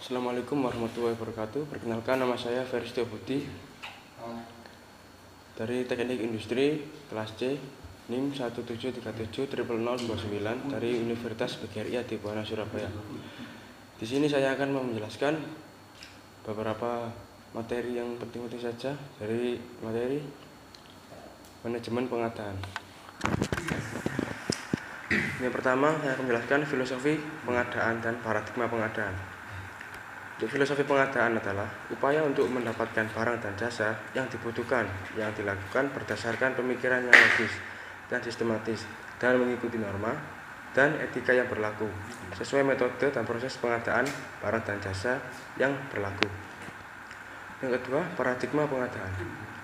Assalamualaikum warahmatullahi wabarakatuh. Perkenalkan, nama saya Feristio Budi dari Teknik Industri kelas C NIM 173700029 dari Universitas PGRI Adibuana Surabaya. Di sini saya akan menjelaskan beberapa materi yang penting-penting saja dari materi manajemen pengadaan. Yang pertama, saya akan menjelaskan filosofi pengadaan dan paradigma pengadaan. Untuk filosofi pengadaan adalah upaya untuk mendapatkan barang dan jasa yang dibutuhkan, yang dilakukan berdasarkan pemikiran yang logis dan sistematis dan mengikuti norma dan etika yang berlaku sesuai metode dan proses pengadaan barang dan jasa yang berlaku. Yang kedua, paradigma pengadaan.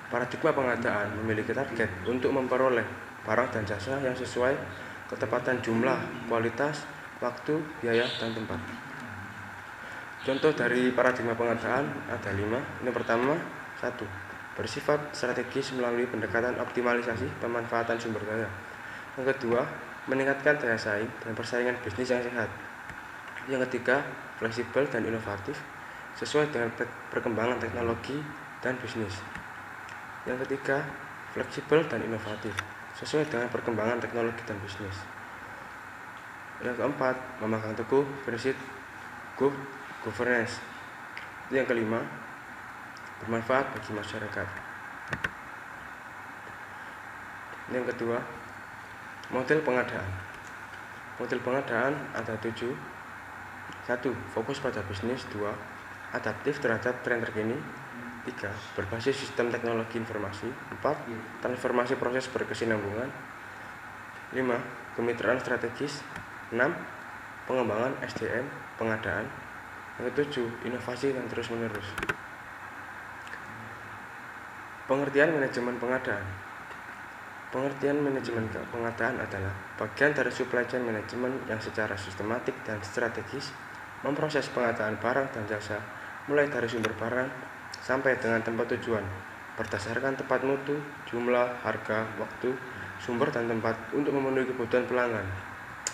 Paradigma pengadaan memiliki target untuk memperoleh barang dan jasa yang sesuai ketepatan jumlah, kualitas, waktu, biaya, dan tempat. Contoh dari paradigma pengadaan ada 5. Yang pertama, 1. Bersifat strategis melalui pendekatan optimalisasi pemanfaatan sumber daya. Yang kedua, meningkatkan daya saing dan persaingan bisnis yang sehat. Yang ketiga, fleksibel dan inovatif sesuai dengan perkembangan teknologi dan bisnis. Yang ketiga, fleksibel dan inovatif sesuai dengan perkembangan teknologi dan bisnis. Yang keempat, memegang teguh prinsip good governance. Yang kelima, bermanfaat bagi masyarakat. Yang kedua, model pengadaan. Model pengadaan ada 7. 1. Fokus pada bisnis. 2. Adaptif terhadap tren terkini. 3. Berbasis sistem teknologi informasi. 4. Transformasi proses berkesinambungan. 5. Kemitraan strategis. 6. Pengembangan SDM pengadaan. Yang ke-7. Inovasi yang terus-menerus. Pengertian manajemen pengadaan. Pengertian manajemen pengadaan adalah bagian dari supply chain management yang secara sistematik dan strategis memproses pengadaan barang dan jasa mulai dari sumber barang sampai dengan tempat tujuan berdasarkan tepat mutu, jumlah, harga, waktu, sumber dan tempat untuk memenuhi kebutuhan pelanggan.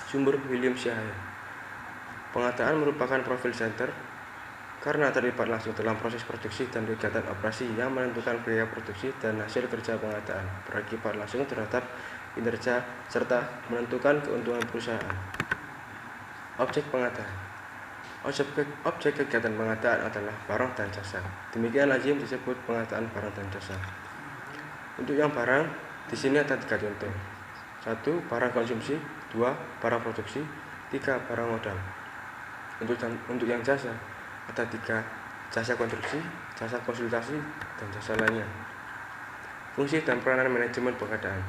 Sumber William Shahaya. Pengadaan merupakan profil center karena terlibat langsung dalam proses produksi dan kegiatan operasi yang menentukan biaya produksi dan hasil kerja pengadaan, berakibat langsung terhadap kinerja serta menentukan keuntungan perusahaan. Objek pengadaan. Objek kegiatan pengadaan adalah barang dan jasa. Demikian lazim disebut pengadaan barang dan jasa. Untuk yang barang, di sini ada 3 contoh. 1. Barang konsumsi. 2. Barang produksi. 3. Barang modal. Untuk yang jasa, ada 3. Jasa konstruksi, jasa konsultasi, dan jasa lainnya. Fungsi dan peranan manajemen pengadaan.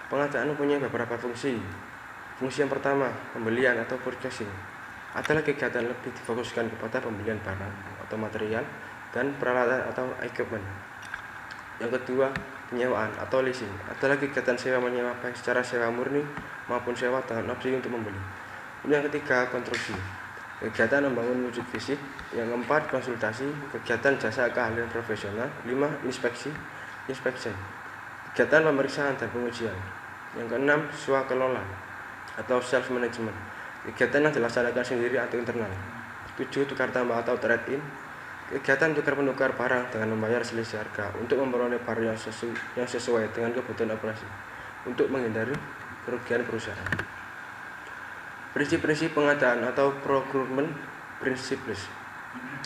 Pengadaan mempunyai beberapa fungsi. Fungsi yang pertama, pembelian atau purchasing, adalah kegiatan lebih difokuskan kepada pembelian barang atau material dan peralatan atau equipment. Yang kedua, penyewaan atau leasing, adalah kegiatan sewa menyewa baik secara sewa murni maupun sewa dengan opsi untuk membeli. Yang ketiga, konstruksi, kegiatan membangun wujud fisik. Yang keempat, konsultasi, kegiatan jasa keahlian profesional. 5. Inspection, kegiatan pemeriksaan dan pengujian. Yang keenam, swakelola atau self management, kegiatan yang dilaksanakan sendiri atau internal. 7. Tukar tambah atau trade-in, kegiatan tukar-menukar barang dengan membayar selisih harga untuk memperoleh barang yang sesuai dengan kebutuhan operasi untuk menghindari kerugian perusahaan. Prinsip-prinsip pengadaan atau procurement principles.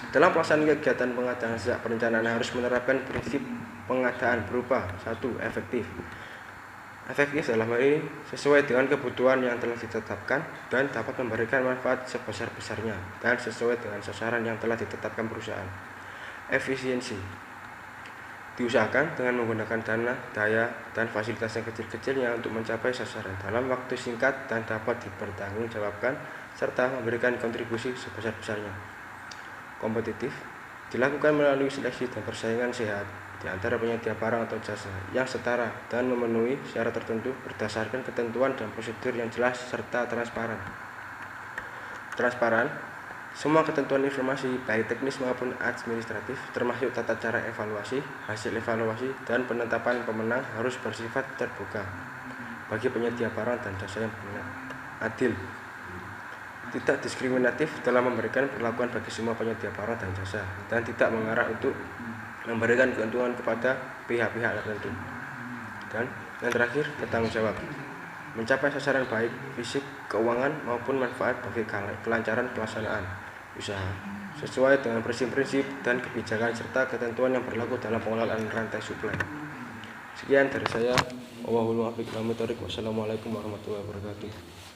Dalam pelaksanaan kegiatan pengadaan, sejak perencanaan harus menerapkan prinsip pengadaan berupa 1. Efektif. Efektif dalam hal ini sesuai dengan kebutuhan yang telah ditetapkan dan dapat memberikan manfaat sebesar-besarnya dan sesuai dengan sasaran yang telah ditetapkan perusahaan. Efisiensi, diusahakan dengan menggunakan dana, daya, dan fasilitas yang kecil-kecilnya untuk mencapai sasaran dalam waktu singkat dan dapat dipertanggungjawabkan serta memberikan kontribusi sebesar-besarnya. Kompetitif, dilakukan melalui seleksi dan persaingan sehat di antara penyedia barang atau jasa yang setara dan memenuhi syarat tertentu berdasarkan ketentuan dan prosedur yang jelas serta transparan. Transparan, semua ketentuan informasi baik teknis maupun administratif termasuk tata cara evaluasi, hasil evaluasi, dan penetapan pemenang harus bersifat terbuka bagi penyedia barang dan jasa yang berminat. Adil, tidak diskriminatif dalam memberikan perlakuan bagi semua penyedia barang dan jasa, dan tidak mengarah untuk memberikan keuntungan kepada pihak-pihak tertentu. Dan yang terakhir, bertanggung jawab, mencapai sasaran baik fisik, keuangan maupun manfaat bagi kelancaran pelaksanaan usaha sesuai dengan prinsip-prinsip dan kebijakan serta ketentuan yang berlaku dalam pengelolaan rantai suplai. Sekian dari saya. Wassalamualaikum warahmatullahi wabarakatuh.